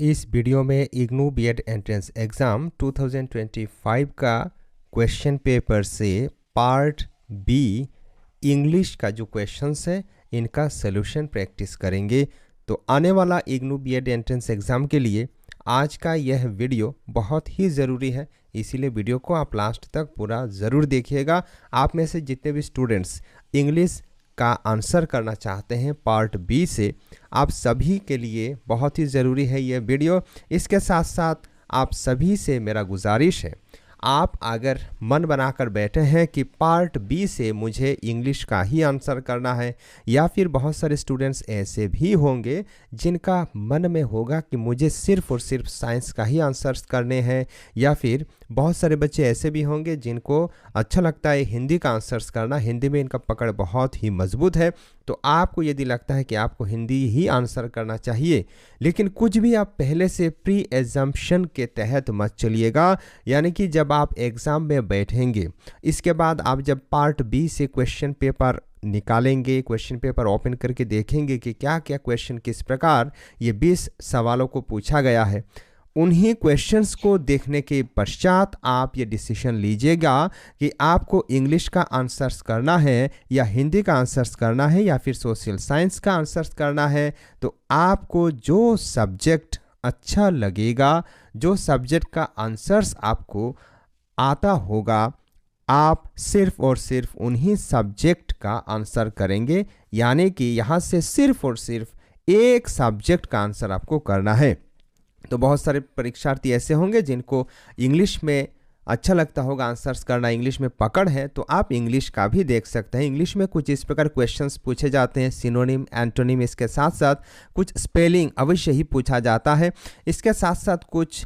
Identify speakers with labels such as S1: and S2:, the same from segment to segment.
S1: इस वीडियो में IGNOU BEd entrance exam 2025 का क्वेश्चन पेपर से पार्ट बी इंग्लिश का जो क्वेश्चंस है इनका सॉल्यूशन प्रैक्टिस करेंगे। तो आने वाला इग्नू बीएड एंट्रेंस एग्ज़ाम के लिए आज का यह वीडियो बहुत ही ज़रूरी है, इसीलिए वीडियो को आप लास्ट तक पूरा ज़रूर देखिएगा। आप में से जितने भी स्टूडेंट्स इंग्लिश का आंसर करना चाहते हैं पार्ट बी से, आप सभी के लिए बहुत ही ज़रूरी है ये वीडियो। इसके साथ साथ आप सभी से मेरा गुजारिश है, आप अगर मन बनाकर बैठे हैं कि पार्ट बी से मुझे इंग्लिश का ही आंसर करना है, या फिर बहुत सारे स्टूडेंट्स ऐसे भी होंगे जिनका मन में होगा कि मुझे सिर्फ और सिर्फ साइंस का ही आंसर्स करने हैं, या फिर बहुत सारे बच्चे ऐसे भी होंगे जिनको अच्छा लगता है हिंदी का आंसर्स करना, हिंदी में इनका पकड़ बहुत ही मजबूत है। तो आपको यदि लगता है कि आपको हिंदी ही आंसर करना चाहिए, लेकिन कुछ भी आप पहले से प्री एजम्पशन के तहत मत चलिएगा। यानी कि जब आप एग्ज़ाम में बैठेंगे, इसके बाद आप जब पार्ट बी से क्वेश्चन पेपर निकालेंगे, क्वेश्चन पेपर ओपन करके देखेंगे कि क्या क्या क्वेश्चन किस प्रकार ये 20 सवालों को पूछा गया है, उन्हीं क्वेश्चंस को देखने के पश्चात आप ये डिसीजन लीजिएगा कि आपको इंग्लिश का आंसर्स करना है या हिंदी का आंसर्स करना है या फिर सोशल साइंस का आंसर्स करना है। तो आपको जो सब्जेक्ट अच्छा लगेगा, जो सब्जेक्ट का आंसर्स आपको आता होगा, आप सिर्फ और सिर्फ उन्हीं सब्जेक्ट का आंसर करेंगे। यानी कि यहाँ से सिर्फ और सिर्फ एक सब्जेक्ट का आंसर आपको करना है। तो बहुत सारे परीक्षार्थी ऐसे होंगे जिनको इंग्लिश में अच्छा लगता होगा आंसर्स करना, इंग्लिश में पकड़ है, तो आप इंग्लिश का भी देख सकते हैं। इंग्लिश में कुछ इस प्रकार क्वेश्चंस पूछे जाते हैं, सिनोनिम, एंटोनिम, इसके साथ साथ कुछ स्पेलिंग अवश्य ही पूछा जाता है। इसके साथ साथ कुछ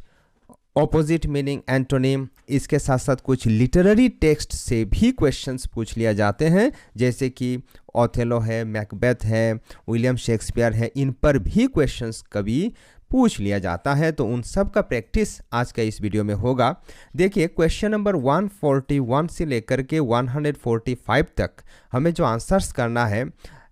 S1: ऑपोजिट मीनिंग, एंटोनिम, इसके साथ साथ कुछ लिटरेरी टेक्स्ट से भी क्वेश्चंस पूछ लिया जाते हैं, जैसे कि ओथेलो है, मैकबेथ है, विलियम शेक्सपियर है, इन पर भी क्वेश्चंस कभी पूछ लिया जाता है। तो उन सब का प्रैक्टिस आज का इस वीडियो में होगा। देखिए, क्वेश्चन नंबर 141 से लेकर के 145 तक हमें जो आंसर्स करना है,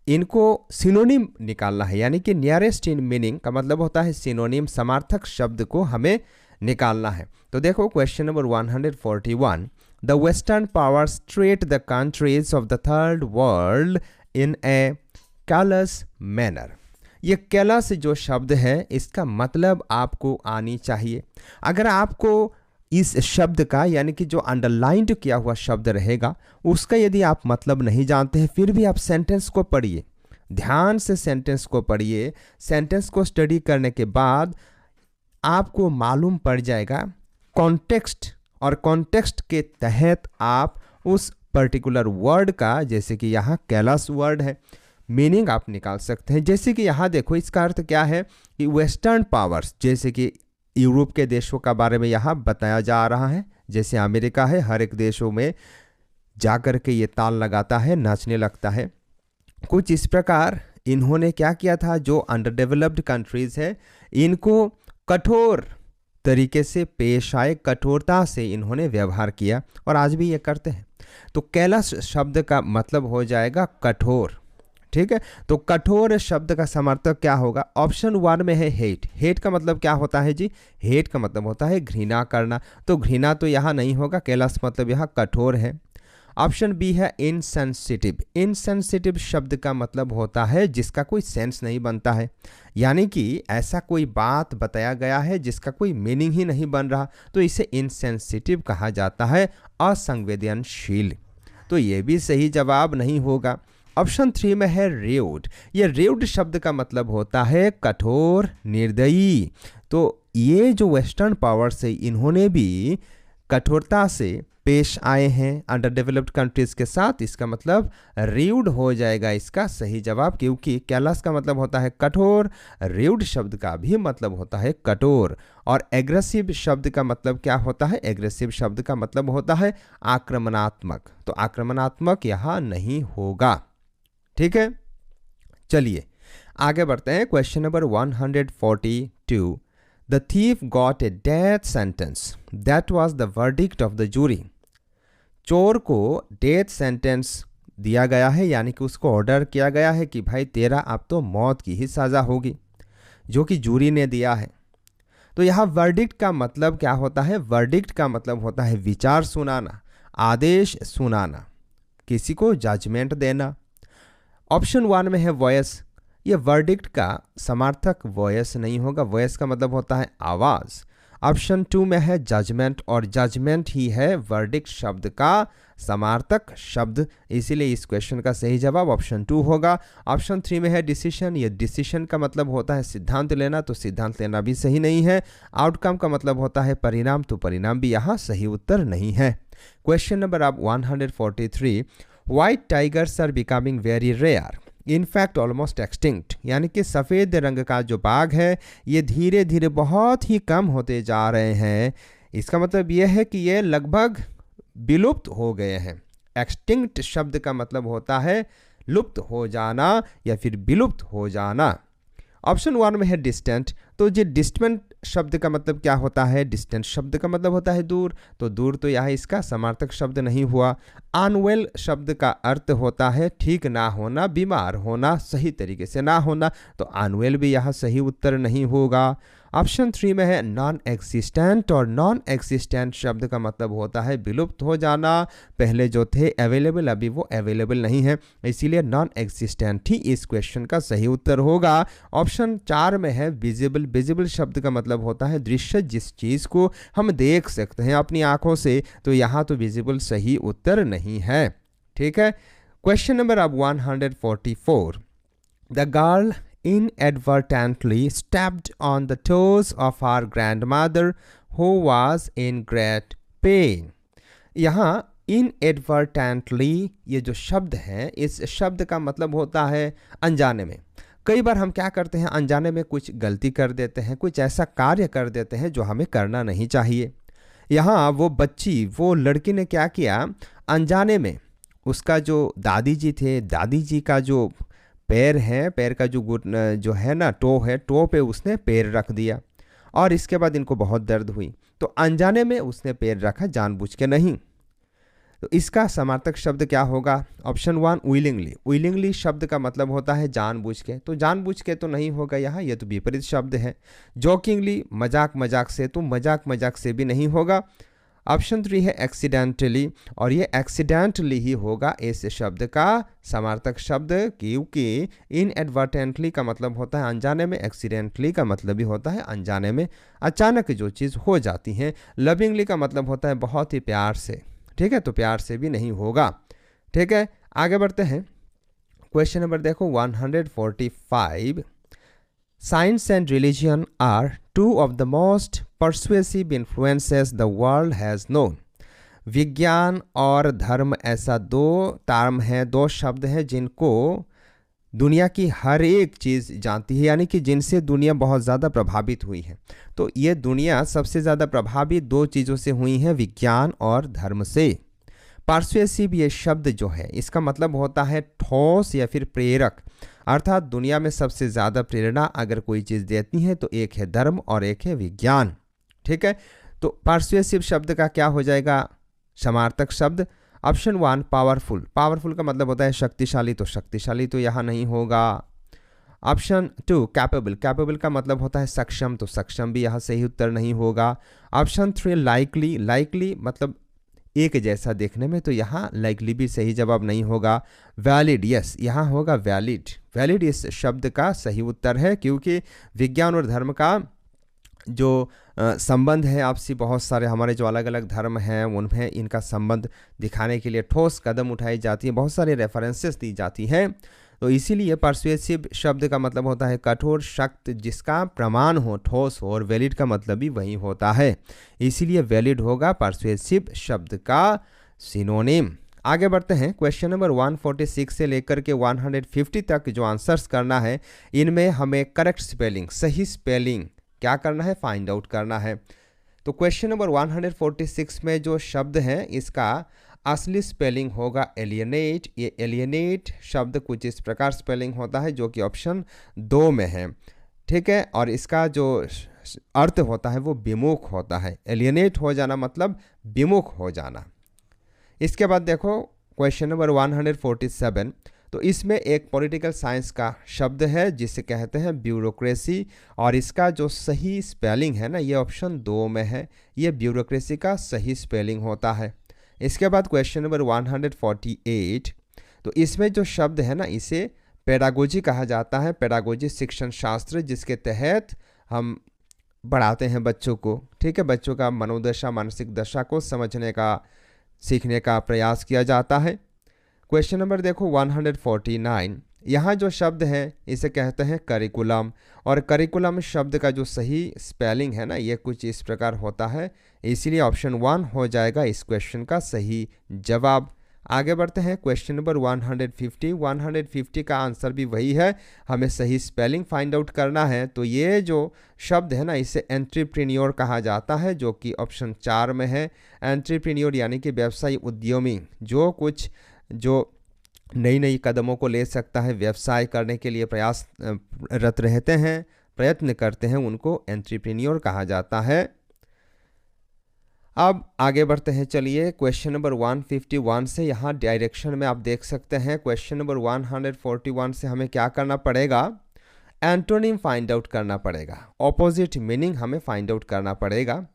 S1: इनको सिनोनिम निकालना है। यानी कि नियरेस्ट इन मीनिंग का मतलब होता है सिनोनिम, समार्थक शब्द को हमें निकालना है। तो देखो question number 141, the western powers treat the countries of the third world in A callus manner. ये कैलस जो शब्द है, इसका मतलब आपको आनी चाहिए। अगर आपको इस शब्द का, यानी कि जो अंडरलाइंड किया हुआ शब्द रहेगा, उसका यदि आप मतलब नहीं जानते हैं, फिर भी आप सेंटेंस को पढ़िए, ध्यान से सेंटेंस को पढ़िए। सेंटेंस को स्टडी करने के बाद आपको मालूम पड़ जाएगा कॉन्टेक्स्ट, और कॉन्टेक्स्ट के तहत आप उस पर्टिकुलर वर्ड का, जैसे कि यहाँ कैलस वर्ड है, मीनिंग आप निकाल सकते हैं। जैसे कि यहाँ देखो, इसका अर्थ क्या है कि वेस्टर्न पावर्स, जैसे कि यूरोप के देशों का बारे में यहाँ बताया जा रहा है। जैसे अमेरिका है, हर एक देशों में जा कर के ये ताल लगाता है, नाचने लगता है। कुछ इस प्रकार इन्होंने क्या किया था, जो अंडर डेवलप्ड कंट्रीज़ है, इनको कठोर तरीके से पेश आए, कठोरता से इन्होंने व्यवहार किया, और आज भी ये करते हैं। तो कैलस शब्द का मतलब हो जाएगा कठोर। ठीक है, तो कठोर शब्द का समर्थक क्या होगा? ऑप्शन 1 में है हेट। हेट का मतलब क्या होता है जी? हेट का मतलब होता है घृणा करना। तो घृणा तो यहाँ नहीं होगा, कैलस मतलब यहाँ कठोर है। ऑप्शन बी है इनसेंसिटिव। इनसेंसिटिव शब्द का मतलब होता है जिसका कोई सेंस नहीं बनता है, यानी कि ऐसा कोई बात बताया गया है जिसका कोई मीनिंग ही नहीं बन रहा, तो इसे इनसेंसिटिव कहा जाता है, असंवेदनशील। तो ये भी सही जवाब नहीं होगा। ऑप्शन 3 में है रेउड। ये रेउड शब्द का मतलब होता है कठोर, निर्दयी। तो ये जो वेस्टर्न पावर्स है, इन्होंने भी कठोरता से पेश आए हैं अंडर डेवलप्ड कंट्रीज के साथ, इसका मतलब रेउड हो जाएगा इसका सही जवाब, क्योंकि कैलस का मतलब होता है कठोर, रेउड शब्द का भी मतलब होता है कठोर। और एग्रेसिव शब्द का मतलब क्या होता है? एग्रेसिव शब्द का मतलब होता है आक्रमणात्मक। तो आक्रमणात्मक यहाँ नहीं होगा। ठीक है, चलिए आगे बढ़ते हैं। Question number 142, the thief got a death sentence, that was the verdict of the jury. चोर को डेथ सेंटेंस दिया गया है, यानी कि उसको ऑर्डर किया गया है कि भाई तेरा अब तो मौत की ही सज़ा होगी, जो कि जूरी ने दिया है। तो यहाँ वर्डिक्ट का मतलब क्या होता है? वर्डिक्ट का मतलब होता है विचार सुनाना, आदेश सुनाना, किसी को जजमेंट देना। ऑप्शन 1 में है वॉयस। ये वर्डिक्ट का समार्थक वॉयस नहीं होगा, वॉयस का मतलब होता है आवाज़। ऑप्शन 2 में है जजमेंट, और जजमेंट ही है वर्डिक्ट शब्द का समार्थक शब्द, इसीलिए इस क्वेश्चन का सही जवाब ऑप्शन 2 होगा। ऑप्शन 3 में है डिसीशन। ये डिसीशन का मतलब होता है सिद्धांत लेना, तो सिद्धांत लेना भी सही नहीं है। आउटकम का मतलब होता है परिणाम, तो परिणाम भी यहाँ सही उत्तर नहीं है। क्वेश्चन नंबर अब 143, white tigers are becoming very rare, in fact almost extinct, यानी कि सफ़ेद रंग का जो बाघ है ये धीरे धीरे बहुत ही कम होते जा रहे हैं। इसका मतलब यह है कि ये लगभग विलुप्त हो गए हैं। एक्सटिंक्ट शब्द का मतलब होता है लुप्त हो जाना या फिर विलुप्त हो जाना। ऑप्शन 1 में है डिस्टेंट। तो ये डिस्टेंट शब्द का मतलब क्या होता है? डिस्टेंट शब्द का मतलब होता है दूर, तो दूर तो यहाँ इसका समार्थक शब्द नहीं हुआ। अनवेल शब्द का अर्थ होता है ठीक ना होना, बीमार होना, सही तरीके से ना होना, तो अनवेल भी यहाँ सही उत्तर नहीं होगा। ऑप्शन 3 में है नॉन एक्सिस्टेंट, और नॉन एक्सिस्टेंट शब्द का मतलब होता है विलुप्त हो जाना। पहले जो थे अवेलेबल, अभी वो अवेलेबल नहीं है, इसीलिए नॉन एक्सिस्टेंट ही इस क्वेश्चन का सही उत्तर होगा। ऑप्शन 4 में है विजिबल। विजिबल शब्द का मतलब होता है दृश्य, जिस चीज़ को हम देख सकते हैं अपनी आंखों से, तो यहाँ तो विजिबल सही उत्तर नहीं है। ठीक है, क्वेश्चन नंबर अब 144, the girl inadvertently stepped on the toes of our grandmother who was in great pain. यहाँ inadvertently ये जो शब्द है, इस शब्द का मतलब होता है अनजाने में। कई बार हम क्या करते हैं, अनजाने में कुछ गलती कर देते हैं, कुछ ऐसा कार्य कर देते हैं जो हमें करना नहीं चाहिए। यहाँ वो बच्ची, वो लड़की ने क्या किया, अनजाने में उसका जो दादी जी थे, दादी जी का जो पैर है, पैर का जो है ना टो है, टो पे उसने पैर रख दिया, और इसके बाद इनको बहुत दर्द हुई, तो अनजाने में उसने पैर रखा, जानबूझ के नहीं। तो इसका समार्थक शब्द क्या होगा? Option 1 willingly. विलिंगली शब्द का मतलब होता है जानबूझ के, तो जानबूझ के तो नहीं होगा यहाँ, ये तो विपरीत शब्द है। जोकिंगली, मजाक मजाक से, तो मजाक मजाक से भी नहीं होगा। ऑप्शन 3 है एक्सीडेंटली, और ये एक्सीडेंटली ही होगा इस शब्द का समार्थक शब्द, क्योंकि इनएडवर्टेंटली का मतलब होता है अनजाने में, एक्सीडेंटली का मतलब भी होता है अनजाने में, अचानक जो चीज़ हो जाती है। लविंगली का मतलब होता है बहुत ही प्यार से, ठीक है, तो प्यार से भी नहीं होगा। ठीक है, आगे बढ़ते हैं। क्वेश्चन नंबर देखो 145, science and religion are two of the most persuasive influences the world has known. विज्ञान और धर्म ऐसा दो टर्म है, दो शब्द हैं जिनको दुनिया की हर एक चीज़ जानती है, यानी कि जिनसे दुनिया बहुत ज़्यादा प्रभावित हुई है। तो ये दुनिया सबसे ज़्यादा प्रभावित दो चीज़ों से हुई है, विज्ञान और धर्म से। परसुएसिव ये शब्द जो है, इसका मतलब होता है ठोस या फिर प्रेरक, अर्थात दुनिया में सबसे ज़्यादा प्रेरणा अगर कोई चीज़ देती है तो एक है धर्म और एक है विज्ञान। ठीक है, तो परसुएसिव शब्द का क्या हो जाएगा समार्थक शब्द? Option 1 powerful. पावरफुल का मतलब होता है शक्तिशाली, तो शक्तिशाली तो यहाँ नहीं होगा। Option 2 capable. कैपेबल का मतलब होता है सक्षम, तो सक्षम भी यहाँ सही उत्तर नहीं होगा। Option 3 likely. लाइकली मतलब एक जैसा देखने में, तो यहाँ लाइकली भी सही जवाब नहीं होगा। वैलिड, यस यहाँ होगा वैलिड। वैलिड इस शब्द का सही उत्तर है, क्योंकि विज्ञान और धर्म का जो संबंध है आपसी, बहुत सारे हमारे जो अलग अलग धर्म हैं उनमें इनका संबंध दिखाने के लिए ठोस कदम उठाई जाती है, बहुत सारे रेफरेंसेस दी जाती हैं। तो इसीलिए परसुएसिव शब्द का मतलब होता है कठोर, शक्त, जिसका प्रमाण हो, ठोस हो, और वैलिड का मतलब भी वही होता है, इसीलिए वैलिड होगा परसुएसिव शब्द का सिनोनिम। आगे बढ़ते हैं। क्वेश्चन नंबर 146 से लेकर के 150 तक जो आंसर्स करना है, इनमें हमें करेक्ट स्पेलिंग, सही स्पेलिंग क्या करना है, फाइंड आउट करना है। तो क्वेश्चन नंबर 146 में जो शब्द है इसका असली स्पेलिंग होगा एलियनेट। ये एलियनेट शब्द कुछ इस प्रकार स्पेलिंग होता है जो कि ऑप्शन 2 में है। ठीक है, और इसका जो अर्थ होता है वो विमुख होता है। एलियनेट हो जाना मतलब विमुख हो जाना। इसके बाद देखो क्वेश्चन नंबर 147, तो इसमें एक पॉलिटिकल साइंस का शब्द है जिसे कहते हैं ब्यूरोक्रेसी, और इसका जो सही स्पेलिंग है ना, ये ऑप्शन 2 में है, ये ब्यूरोक्रेसी का सही स्पेलिंग होता है। इसके बाद क्वेश्चन नंबर 148, तो इसमें जो शब्द है ना, इसे पेडागोजी कहा जाता है। पेडागोजी शिक्षण शास्त्र, जिसके तहत हम बढ़ाते हैं बच्चों को, ठीक है, बच्चों का मनोदशा, मानसिक दशा को समझने का, सीखने का प्रयास किया जाता है। क्वेश्चन नंबर देखो 149, यहाँ जो शब्द है इसे कहते हैं करिकुलम, और करिकुलम शब्द का जो सही स्पेलिंग है ना, ये कुछ इस प्रकार होता है, इसीलिए ऑप्शन 1 हो जाएगा इस क्वेश्चन का सही जवाब। आगे बढ़ते हैं क्वेश्चन नंबर 150। 150 का आंसर भी वही है, हमें सही स्पेलिंग फाइंड आउट करना है। तो ये जो शब्द है ना, इसे एंट्रप्रेन्योर कहा जाता है, जो कि ऑप्शन 4 में है। एंट्रप्रेन्योर यानी कि व्यवसायी, उद्यमी, जो नई नई कदमों को ले सकता है, व्यवसाय करने के लिए प्रयासरत रहते हैं, प्रयत्न करते हैं, उनको एंट्रप्रेन्योर कहा जाता है। अब आगे बढ़ते हैं, चलिए क्वेश्चन नंबर 151 से, यहाँ डायरेक्शन में आप देख सकते हैं क्वेश्चन नंबर 141 से हमें क्या करना पड़ेगा, एंटोनिम फाइंड आउट करना पड़ेगा, ऑपोजिट मीनिंग हमें फाइंड आउट करना पड़ेगा।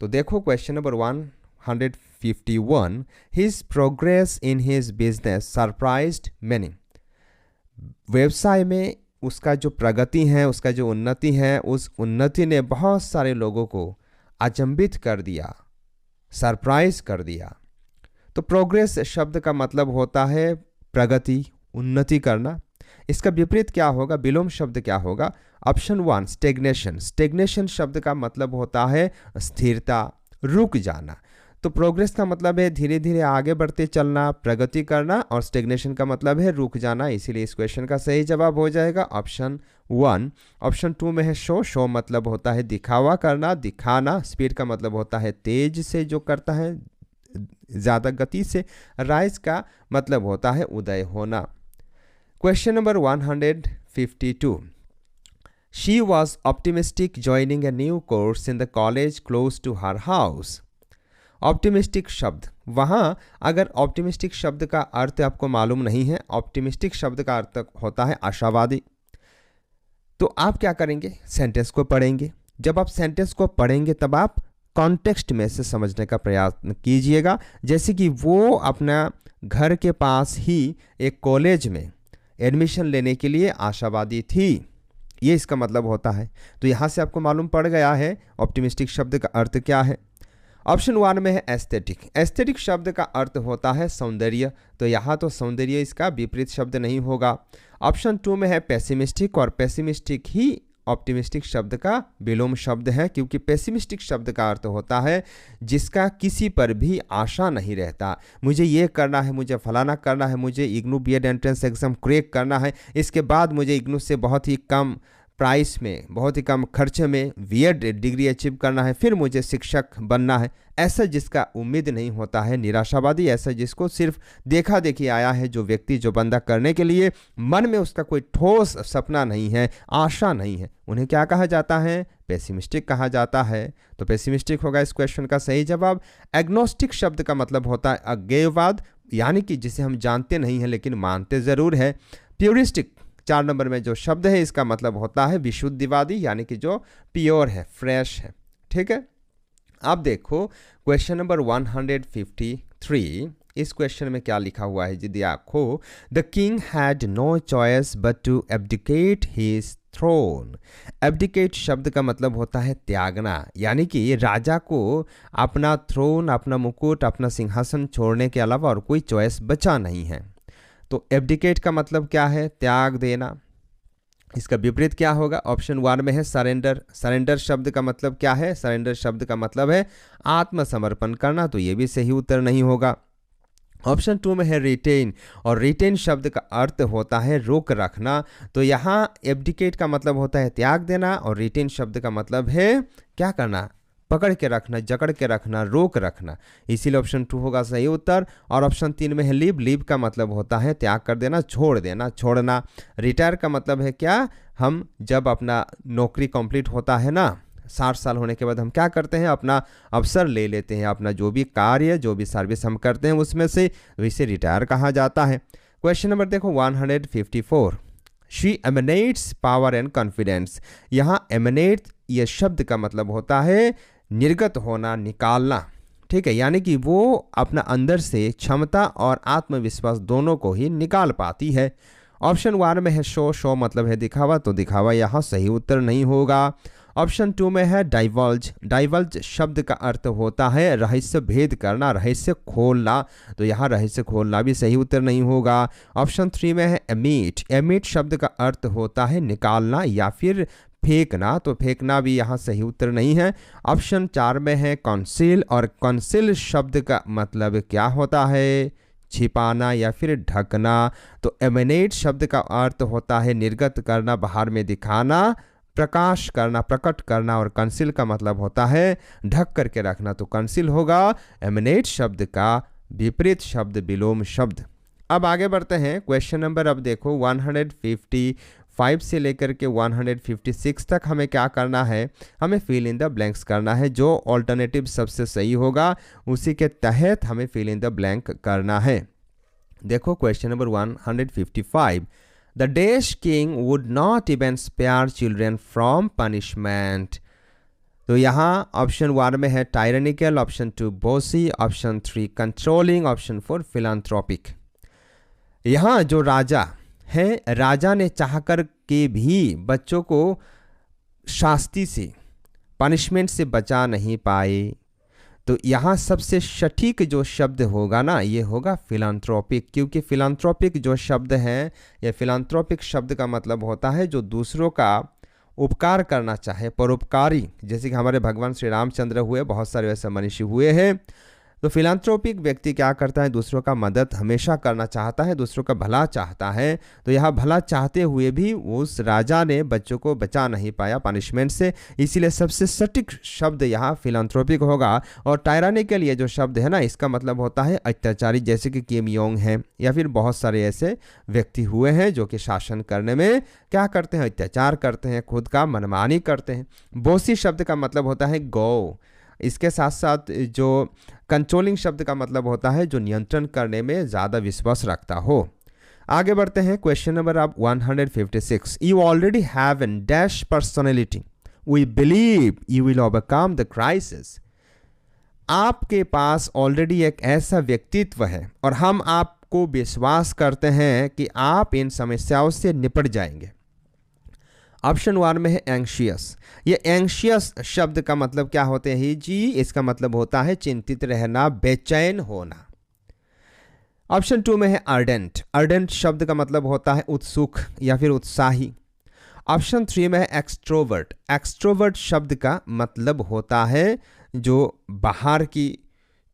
S1: तो देखो question number 151, his progress in his business surprised many. व्यवसाय में उसका जो प्रगति है, उसका जो उन्नति है, उस उन्नति ने बहुत सारे लोगों को अचंभित कर दिया, सरप्राइज कर दिया। तो प्रोग्रेस शब्द का मतलब होता है प्रगति, उन्नति करना। इसका विपरीत क्या होगा, विलोम शब्द क्या होगा, ऑप्शन 1 स्टेग्नेशन। स्टेग्नेशन शब्द का मतलब होता है स्थिरता, रुक जाना। तो प्रोग्रेस का मतलब है धीरे धीरे आगे बढ़ते चलना, प्रगति करना, और स्टेग्नेशन का मतलब है रुक जाना। इसीलिए इस क्वेश्चन का सही जवाब हो जाएगा ऑप्शन 1। ऑप्शन 2 में है शो। शो मतलब होता है दिखावा करना, दिखाना। स्पीड का मतलब होता है तेज से जो करता है, ज़्यादा गति से। राइज का मतलब होता है उदय होना। Question number 152, she was optimistic joining a new course in the college close to her house. Optimistic शब्द, वहाँ अगर ऑप्टिमिस्टिक शब्द का अर्थ आपको मालूम नहीं है, ऑप्टिमिस्टिक शब्द का अर्थ होता है आशावादी। तो आप क्या करेंगे, सेंटेंस को पढ़ेंगे। जब आप सेंटेंस को पढ़ेंगे तब आप कॉन्टेक्स्ट में से समझने का प्रयास कीजिएगा। जैसे कि वो अपना घर के पास ही एक कॉलेज में एडमिशन लेने के लिए आशावादी थी, ये इसका मतलब होता है। तो यहाँ से आपको मालूम पड़ गया है ऑप्टिमिस्टिक शब्द का अर्थ क्या है। ऑप्शन 1 में है एस्थेटिक। एस्थेटिक शब्द का अर्थ होता है सौंदर्य, तो यहाँ तो सौंदर्य इसका विपरीत शब्द नहीं होगा। ऑप्शन 2 में है पेसिमिस्टिक, और पेसिमिस्टिक ही ऑप्टिमिस्टिक शब्द का विलोम शब्द है, क्योंकि पेसिमिस्टिक शब्द का अर्थ होता है जिसका किसी पर भी आशा नहीं रहता। मुझे ये करना है, मुझे फलाना करना है, मुझे IGNOU BEd entrance exam crack करना है, इसके बाद मुझे इग्नू से बहुत ही कम प्राइस में, बहुत ही कम खर्चे में बीएड डिग्री अचीव करना है, फिर मुझे शिक्षक बनना है। ऐसा जिसका उम्मीद नहीं होता है निराशावादी, ऐसा जिसको सिर्फ देखा देखी आया है, जो व्यक्ति, जो बंदा करने के लिए मन में उसका कोई ठोस सपना नहीं है, आशा नहीं है, उन्हें क्या कहा जाता है, पेसिमिस्टिक कहा जाता है। तो पेसिमिस्टिक होगा इस क्वेश्चन का सही जवाब। एग्नोस्टिक शब्द का मतलब होता है अज्ञेयवाद, यानी कि जिसे हम जानते नहीं हैं लेकिन मानते ज़रूर है। प्यूरिस्टिक 4 नंबर में जो शब्द है, इसका मतलब होता है विशुद्धिवादी, यानी कि जो प्योर है, फ्रेश है। ठीक है, अब देखो क्वेश्चन नंबर 153। इस क्वेश्चन में क्या लिखा हुआ है जी, देखो, the king had no choice but to abdicate his throne. Abdicate शब्द का मतलब होता है त्यागना, यानी कि राजा को अपना थ्रोन, अपना मुकुट, अपना सिंहासन छोड़ने के अलावा और कोई चॉइस बचा नहीं है। तो एब्डिकेट का मतलब क्या है, त्याग देना। इसका विपरीत क्या होगा, ऑप्शन 1 में है सरेंडर। सरेंडर शब्द का मतलब क्या है, सरेंडर शब्द का मतलब है आत्मसमर्पण करना, तो ये भी सही उत्तर नहीं होगा। ऑप्शन 2 में है रिटेन, और रिटेन शब्द का अर्थ होता है रोक रखना। तो यहाँ एब्डिकेट का मतलब होता है त्याग देना, और रिटेन शब्द का मतलब है क्या करना, पकड़ के रखना, जकड़ के रखना, रोक रखना। इसीलिए ऑप्शन 2 होगा सही उत्तर। और ऑप्शन 3 में है लीव। लीव का मतलब होता है त्याग कर देना, छोड़ देना, छोड़ना। रिटायर का मतलब है क्या, हम जब अपना नौकरी कंप्लीट होता है ना, 60 साल होने के बाद हम क्या करते हैं, अपना अवसर ले लेते हैं, अपना जो भी कार्य, जो भी सर्विस हम करते हैं उसमें से, इसे रिटायर कहा जाता है। क्वेश्चन नंबर देखो 154, she emanates power and confidence. यहाँ एमिनेट ये शब्द का मतलब होता है निर्गत होना, निकालना, ठीक है, यानी कि वो अपना अंदर से क्षमता और आत्मविश्वास दोनों को ही निकाल पाती है। ऑप्शन 1 में है शो, शो मतलब है दिखावा, तो दिखावा यहाँ सही उत्तर नहीं होगा। ऑप्शन 2 में है डाइवल्ज, डाइवल्ज शब्द का अर्थ होता है रहस्य भेद करना, रहस्य खोलना, तो यहाँ रहस्य खोलना भी सही उत्तर नहीं होगा। ऑप्शन 3 में है एमिट, एमिट शब्द का अर्थ होता है निकालना या फिर फेंकना, तो फेंकना भी यहाँ सही उत्तर नहीं है। ऑप्शन 4 में है कॉन्सील, और कॉन्सील शब्द का मतलब क्या होता है, छिपाना या फिर ढकना, तो एमिनेट शब्द का अर्थ होता है निर्गत करना, बाहर में दिखाना, प्रकाश करना, प्रकट करना, और कंसील का मतलब होता है ढक करके रखना, तो कंसील होगा एमिनेट शब्द का विपरीत शब्द, विलोम शब्द। अब आगे बढ़ते हैं। क्वेश्चन नंबर अब देखो 155 से लेकर के 156 तक हमें क्या करना है, हमें फिल इन द ब्लैंक्स करना है। जो ऑल्टरनेटिव सबसे सही होगा उसी के तहत हमें फिल इन द ब्लैंक करना है। देखो question number 155, the dash king would not even spare children from punishment. तो यहाँ ऑप्शन 1 में है tyrannical, option 2 bossy, option 3 controlling, option 4 philanthropic. यहाँ जो राजा है, राजा ने चाहकर के भी बच्चों को शास्ति से, पनिशमेंट से बचा नहीं पाए, तो यहाँ सबसे सटीक जो शब्द होगा ना, ये होगा फिलांथ्रोपिक, क्योंकि फिलांथ्रोपिक जो शब्द है, या फिलांथ्रोपिक शब्द का मतलब होता है जो दूसरों का उपकार करना चाहे, परोपकारी, जैसे कि हमारे भगवान श्री रामचंद्र हुए, बहुत सारे वैसे मनुष्य हुए हैं। तो फिलांथ्रोपिक व्यक्ति क्या करता है, दूसरों का मदद हमेशा करना चाहता है, दूसरों का भला चाहता है। तो यहाँ भला चाहते हुए भी उस राजा ने बच्चों को बचा नहीं पाया पनिशमेंट से, इसीलिए सबसे सटीक शब्द यहाँ फिलांथ्रोपिक होगा। और टायरानी के लिए जो शब्द है ना, इसका मतलब होता है अत्याचारी, जैसे कि किम योंग है, या फिर बहुत सारे ऐसे व्यक्ति हुए हैं जो कि शासन करने में क्या करते हैं, अत्याचार करते हैं, खुद का मनमानी करते हैं। बोसी शब्द का मतलब होता है गौ। इसके साथ साथ जो कंट्रोलिंग शब्द का मतलब होता है जो नियंत्रण करने में ज़्यादा विश्वास रखता हो। आगे बढ़ते हैं। क्वेश्चन नंबर अब 156, you already have an dash personality, we believe you will overcome the crisis. आपके पास ऑलरेडी एक ऐसा व्यक्तित्व है और हम आपको विश्वास करते हैं कि आप इन समस्याओं से निपट जाएंगे। ऑप्शन 1 में है एंशियस। ये एंशियस शब्द का मतलब क्या होते हैं जी, इसका मतलब होता है चिंतित रहना, बेचैन होना। ऑप्शन 2 में है अर्डेंट। अर्डेंट शब्द का मतलब होता है उत्सुक या फिर उत्साही। ऑप्शन 3 में है एक्सट्रोवर्ट। एक्सट्रोवर्ट शब्द का मतलब होता है जो बाहर की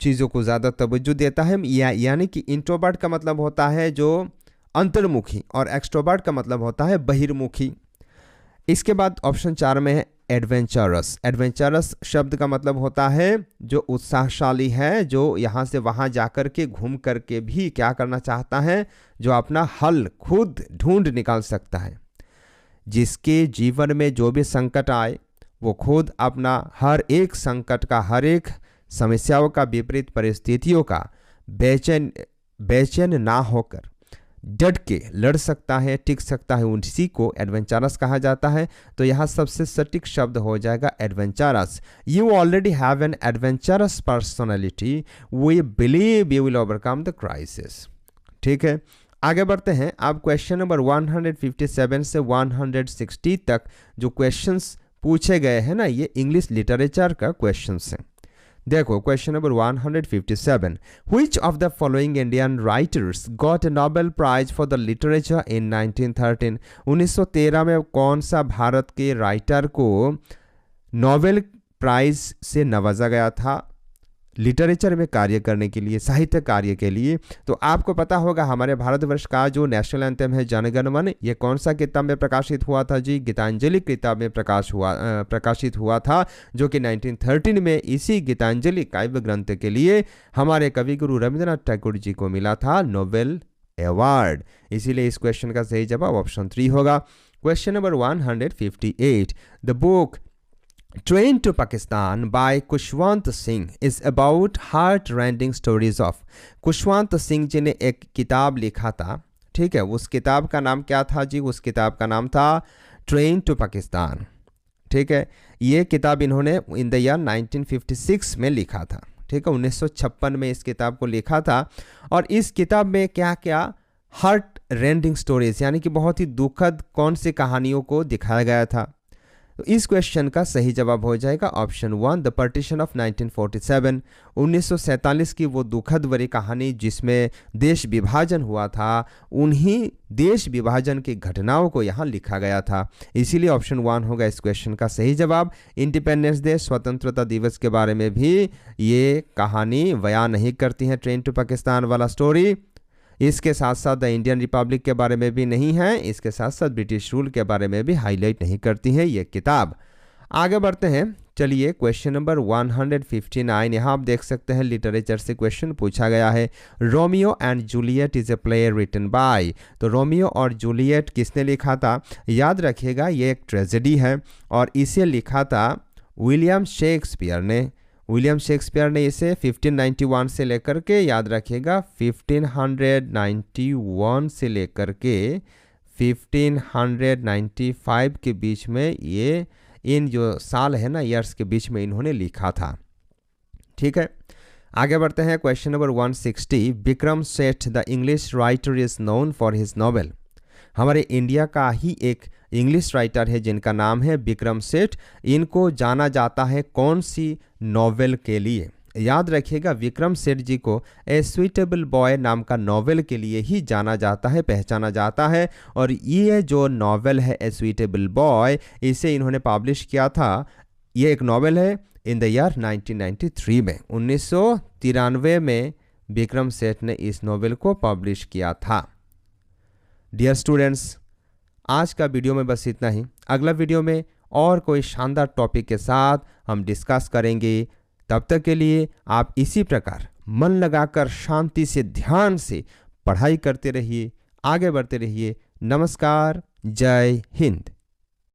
S1: चीज़ों को ज़्यादा तवज्जो देता है, यानी कि इंट्रोवर्ट का मतलब होता है जो अंतर्मुखी, और एक्सट्रोवर्ट का मतलब होता है बहिर्मुखी। इसके बाद ऑप्शन 4 में है एडवेंचरस। एडवेंचरस शब्द का मतलब होता है जो उत्साहशाली है, जो यहाँ से वहाँ जाकर के घूम करके भी क्या करना चाहता है, जो अपना हल खुद ढूंढ निकाल सकता है। जिसके जीवन में जो भी संकट आए वो खुद अपना हर एक संकट का, हर एक समस्याओं का, विपरीत परिस्थितियों का बेचैन ना होकर डट के लड़ सकता है, टिक सकता है, उसी को एडवेंचरस कहा जाता है। तो यहाँ सबसे सटीक शब्द हो जाएगा adventurous. You already have an adventurous personality, we believe you will overcome the crisis. ठीक है, आगे बढ़ते हैं। अब क्वेश्चन नंबर 157 से 160 तक जो क्वेश्चंस पूछे गए हैं ना, ये इंग्लिश लिटरेचर का क्वेश्चंस हैं। देखो question number 157, which of the following Indian writers got a Nobel prize for the literature in 1913। 1913 में कौन सा भारत के राइटर को नोबेल प्राइज से नवाजा गया था लिटरेचर में कार्य करने के लिए, साहित्य कार्य के लिए? तो आपको पता होगा हमारे भारतवर्ष का जो नेशनल एंथम है जन गण मन, ये कौन सा किताब में प्रकाशित हुआ था जी? गीतांजलि किताब में प्रकाशित हुआ था, जो कि 1913 में इसी गीतांजलि काव्य ग्रंथ के लिए हमारे कवि गुरु रविंद्रनाथ टैगोर जी को मिला था नोबेल अवार्ड। इसीलिए इस क्वेश्चन का सही जवाब ऑप्शन 3 होगा। Question number 158, the book Train to Pakistan by Khushwant Singh is about heart-rending stories of। Khushwant Singh ji ने एक किताब लिखा था ठीक है, उस किताब का नाम क्या था जी? उस किताब का नाम था ट्रेन टू पाकिस्तान। ठीक है, ये किताब इन्होंने इन द ईयर 1956 में लिखा था। ठीक है, 1956 में इस किताब को लिखा था। और इस किताब में क्या क्या हार्ट रेंडिंग स्टोरीज यानी कि बहुत ही दुखद कौन सी कहानियों को दिखाया गया था? तो इस क्वेश्चन का सही जवाब हो जाएगा ऑप्शन 1, द पार्टीशन ऑफ 1947। 1947 की वो दुखद भरी कहानी जिसमें देश विभाजन हुआ था, उन्हीं देश विभाजन की घटनाओं को यहाँ लिखा गया था। इसीलिए ऑप्शन 1 होगा इस क्वेश्चन का सही जवाब। इंडिपेंडेंस डे, स्वतंत्रता दिवस के बारे में भी ये कहानी बयान नहीं करती है, ट्रेन टू पाकिस्तान वाला स्टोरी। इसके साथ साथ द इंडियन रिपब्लिक के बारे में भी नहीं है, इसके साथ साथ ब्रिटिश रूल के बारे में भी हाईलाइट नहीं करती है ये किताब। आगे बढ़ते हैं, चलिए क्वेश्चन नंबर 159। यहाँ आप देख सकते हैं लिटरेचर से क्वेश्चन पूछा गया है। Romeo and Juliet is a play written by. तो रोमियो और जूलियट किसने लिखा था? याद रखिएगा ये एक ट्रेजेडी है और इसे लिखा था विलियम शेक्सपियर ने। विलियम शेक्सपियर ने इसे 1591 से लेकर के, याद रखिएगा 1591 से लेकर के 1595 के बीच में, ये इन जो साल है ना, ईयर्स के बीच में इन्होंने लिखा था। ठीक है, आगे बढ़ते हैं question number 160। Vikram Seth the English writer is known for his novel. हमारे इंडिया का ही एक इंग्लिश राइटर है जिनका नाम है विक्रम सेठ। इनको जाना जाता है कौन सी नॉवेल के लिए? याद रखिएगा विक्रम सेठ जी को ए स्वीटेबल बॉय नाम का नॉवेल के लिए ही जाना जाता है, पहचाना जाता है। और ये जो नॉवेल है ए स्वीटेबल बॉय, इसे इन्होंने पब्लिश किया था। ये एक नॉवेल है इन द ईयर 1993 में, 1993 में विक्रम सेठ ने इस नॉवेल को पब्लिश किया था। डियर स्टूडेंट्स, आज का वीडियो में बस इतना ही। अगला वीडियो में और कोई शानदार टॉपिक के साथ हम डिस्कस करेंगे। तब तक के लिए आप इसी प्रकार मन लगाकर शांति से, ध्यान से पढ़ाई करते रहिए, आगे बढ़ते रहिए। नमस्कार, जय हिंद।